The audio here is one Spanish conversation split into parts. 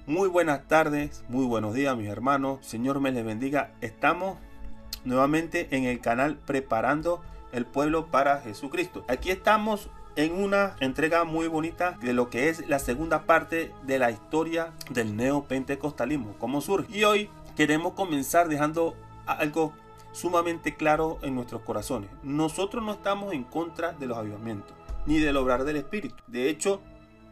Muy buenas tardes, muy buenos días mis hermanos, Señor me les bendiga. Estamos nuevamente en el canal Preparando el Pueblo para Jesucristo. Aquí estamos en una entrega muy bonita de lo que es la segunda parte de la historia del neopentecostalismo, cómo surge. Y hoy queremos comenzar dejando algo sumamente claro en nuestros corazones. Nosotros no estamos en contra de los avivamientos, ni del obrar del Espíritu. De hecho,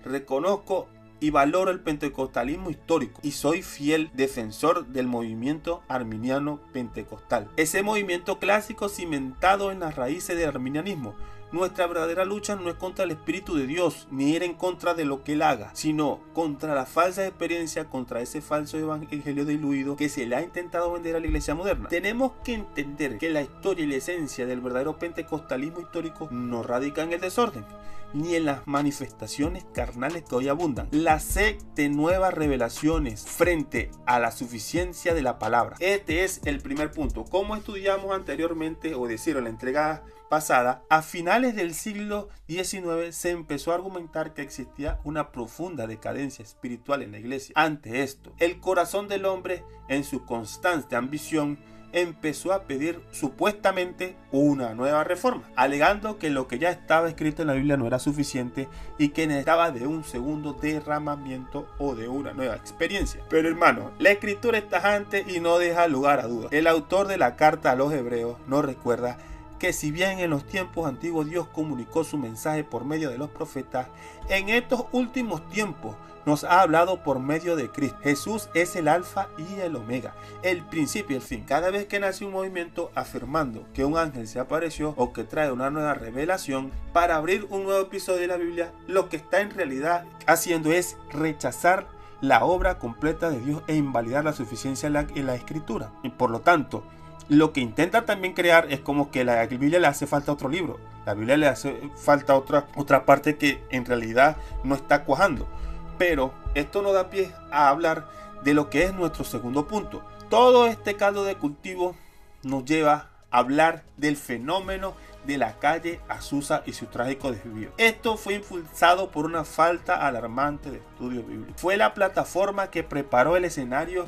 reconozco y valoro el pentecostalismo histórico y soy fiel defensor del movimiento arminiano pentecostal. Ese movimiento clásico cimentado en las raíces del arminianismo. Nuestra verdadera lucha no es contra el Espíritu de Dios, ni ir en contra de lo que Él haga, sino contra la falsa experiencia, contra ese falso evangelio diluido que se le ha intentado vender a la iglesia moderna. Tenemos que entender que la historia y la esencia del verdadero pentecostalismo histórico no radica en el desorden, ni en las manifestaciones carnales que hoy abundan. La sed de nuevas revelaciones frente a la suficiencia de la palabra. Este es el primer punto. Como estudiamos anteriormente, o decir en la entrega pasada, a finales del siglo XIX se empezó a argumentar que existía una profunda decadencia espiritual en la iglesia. Ante esto, el corazón del hombre, en su constante ambición, empezó a pedir supuestamente una nueva reforma, alegando que lo que ya estaba escrito en la Biblia no era suficiente y que necesitaba de un segundo derramamiento o de una nueva experiencia. Pero hermano, la escritura es tajante y no deja lugar a dudas. El autor de la carta a los hebreos nos recuerda que si bien en los tiempos antiguos Dios comunicó su mensaje por medio de los profetas, en estos últimos tiempos nos ha hablado por medio de Cristo. Jesús es el alfa y el omega, el principio y el fin. Cada vez que nace un movimiento afirmando que un ángel se apareció o que trae una nueva revelación para abrir un nuevo episodio de la Biblia, lo que está en realidad haciendo es rechazar la obra completa de Dios e invalidar la suficiencia en la escritura. Y por lo tanto, lo que intenta también crear es como que a la Biblia le hace falta otro libro. La Biblia le hace falta otra parte que en realidad no está cuajando. Pero esto nos da pie a hablar de lo que es nuestro segundo punto. Todo este caldo de cultivo nos lleva a hablar del fenómeno de la calle Azusa y su trágico desvío. Esto fue impulsado por una falta alarmante de estudio bíblico. Fue la plataforma que preparó el escenario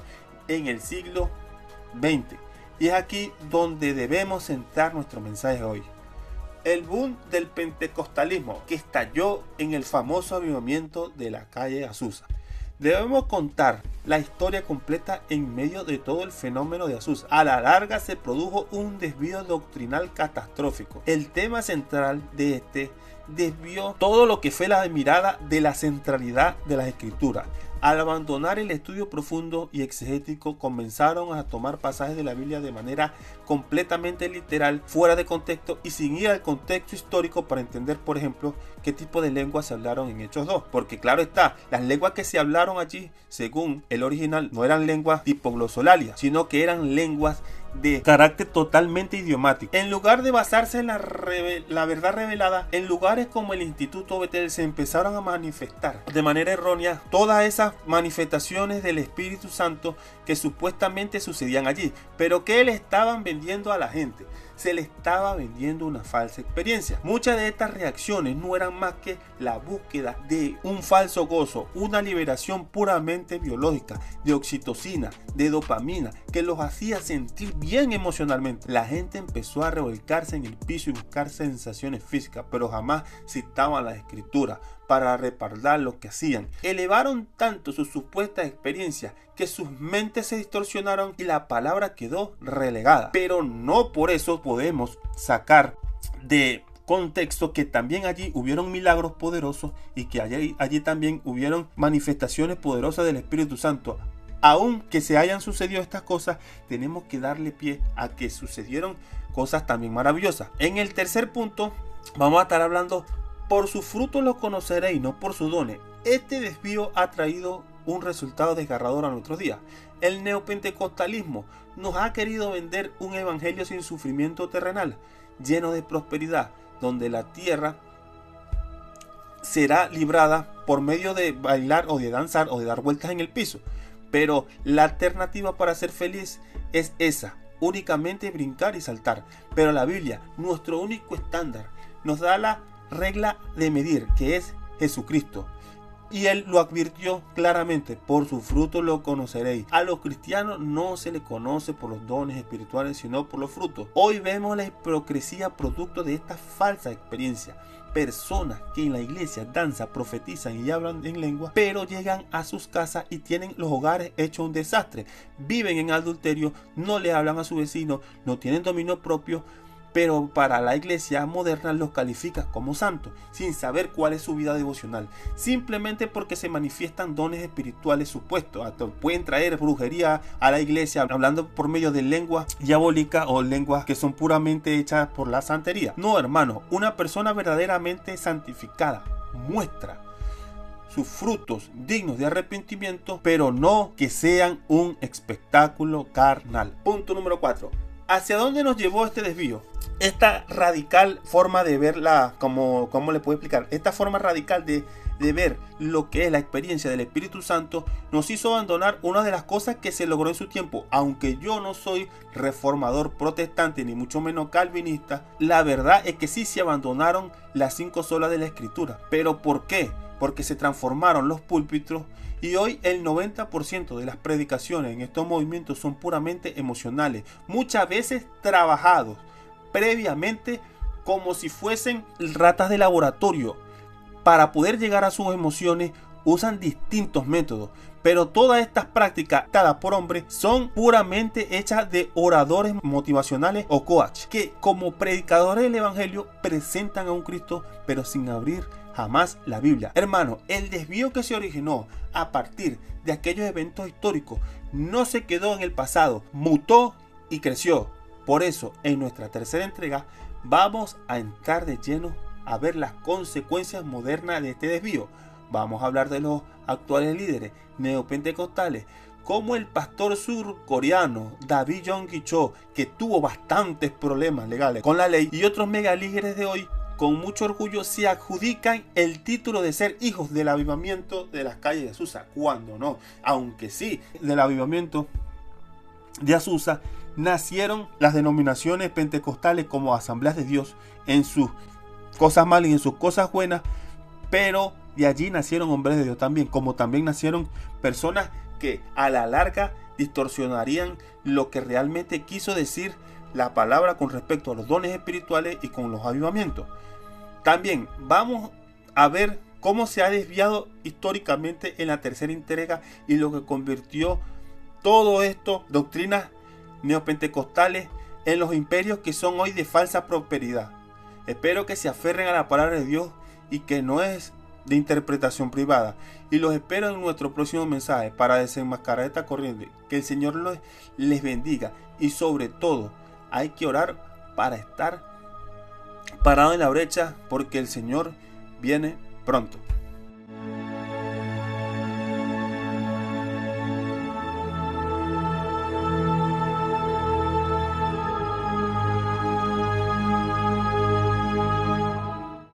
en el siglo XX. Y es aquí donde debemos centrar nuestro mensaje hoy. El boom del pentecostalismo que estalló en el famoso avivamiento de la calle Azusa. Debemos contar la historia completa en medio de todo el fenómeno de Azusa. A la larga se produjo un desvío doctrinal catastrófico. El tema central de este desvió todo lo que fue la mirada de la centralidad de las escrituras. Al abandonar el estudio profundo y exegético, comenzaron a tomar pasajes de la Biblia de manera completamente literal, fuera de contexto y sin ir al contexto histórico para entender, por ejemplo, qué tipo de lenguas se hablaron en Hechos 2. Porque claro está, las lenguas que se hablaron allí, según el original, no eran lenguas tipo glosolalia, sino que eran lenguas de carácter totalmente idiomático. En lugar de basarse en la verdad revelada, en lugares como el Instituto Betel se empezaron a manifestar de manera errónea todas esas manifestaciones del Espíritu Santo que supuestamente sucedían allí, pero que le estaban vendiendo a la gente. Se le estaba vendiendo una falsa experiencia. Muchas de estas reacciones no eran más que la búsqueda de un falso gozo, una liberación puramente biológica, de oxitocina, de dopamina, que los hacía sentir bien emocionalmente. La gente empezó a revolcarse en el piso y buscar sensaciones físicas, pero jamás citaban la escritura para respaldar lo que hacían. Elevaron tanto sus supuestas experiencias que sus mentes se distorsionaron y la palabra quedó relegada. Pero no por eso podemos sacar de contexto que también allí hubieron milagros poderosos y que allí también hubieron manifestaciones poderosas del Espíritu Santo. Aunque se hayan sucedido estas cosas, tenemos que darle pie a que sucedieron cosas también maravillosas. En el tercer punto vamos a estar hablando: por sus frutos los conoceréis, no por sus dones. Este desvío ha traído un resultado desgarrador a nuestros días. El neopentecostalismo nos ha querido vender un evangelio sin sufrimiento terrenal, lleno de prosperidad, donde la tierra será librada por medio de bailar o de danzar o de dar vueltas en el piso. Pero la alternativa para ser feliz es esa, únicamente brincar y saltar. Pero la Biblia, nuestro único estándar, nos da la regla de medir, que es Jesucristo. Y él lo advirtió claramente: por su fruto lo conoceréis. A los cristianos no se les conoce por los dones espirituales, sino por los frutos. Hoy vemos la hipocresía producto de esta falsa experiencia. Personas que en la iglesia danzan, profetizan y hablan en lengua, pero llegan a sus casas y tienen los hogares hechos un desastre. Viven en adulterio, no le hablan a su vecino, no tienen dominio propio, pero para la iglesia moderna los califica como santos, sin saber cuál es su vida devocional, simplemente porque se manifiestan dones espirituales supuestos. Hasta pueden traer brujería a la iglesia, hablando por medio de lenguas diabólicas o lenguas que son puramente hechas por la santería. No, hermano, una persona verdaderamente santificada muestra sus frutos dignos de arrepentimiento, pero no que sean un espectáculo carnal. Punto número 4. ¿Hacia dónde nos llevó este desvío? Esta radical forma de verla, ¿cómo le puedo explicar? Esta forma radical de ver lo que es la experiencia del Espíritu Santo nos hizo abandonar una de las cosas que se logró en su tiempo. Aunque yo no soy reformador protestante ni mucho menos calvinista, la verdad es que sí se abandonaron las 5 solas de la Escritura. ¿Pero por qué? Porque se transformaron los púlpitos y hoy el 90% de las predicaciones en estos movimientos son puramente emocionales, muchas veces trabajados previamente como si fuesen ratas de laboratorio. Para poder llegar a sus emociones usan distintos métodos, pero todas estas prácticas dadas por hombres son puramente hechas de oradores motivacionales o coach, que como predicadores del evangelio presentan a un Cristo pero sin abrir jamás la Biblia. Hermano, el desvío que se originó a partir de aquellos eventos históricos no se quedó en el pasado, mutó y creció. Por eso, en nuestra tercera entrega vamos a entrar de lleno a ver las consecuencias modernas de este desvío. Vamos a hablar de los actuales líderes neopentecostales, como el pastor surcoreano David Yonggi Cho, que tuvo bastantes problemas legales con la ley, y otros mega líderes de hoy con mucho orgullo se adjudican el título de ser hijos del avivamiento de las calles de Azusa, cuando no. Aunque sí, del avivamiento de Azusa nacieron las denominaciones pentecostales como Asambleas de Dios, en sus cosas malas y en sus cosas buenas, pero de allí nacieron hombres de Dios también, como también nacieron personas que a la larga distorsionarían lo que realmente quiso decir la palabra con respecto a los dones espirituales y con los avivamientos. También vamos a ver cómo se ha desviado históricamente en la tercera entrega y lo que convirtió todo esto, doctrinas neopentecostales, en los imperios que son hoy de falsa prosperidad. Espero que se aferren a la palabra de Dios y que no es de interpretación privada. Y los espero en nuestro próximo mensaje para desenmascarar esta corriente. Que el Señor les bendiga. Y sobre todo, hay que orar para estar parado en la brecha, porque el Señor viene pronto.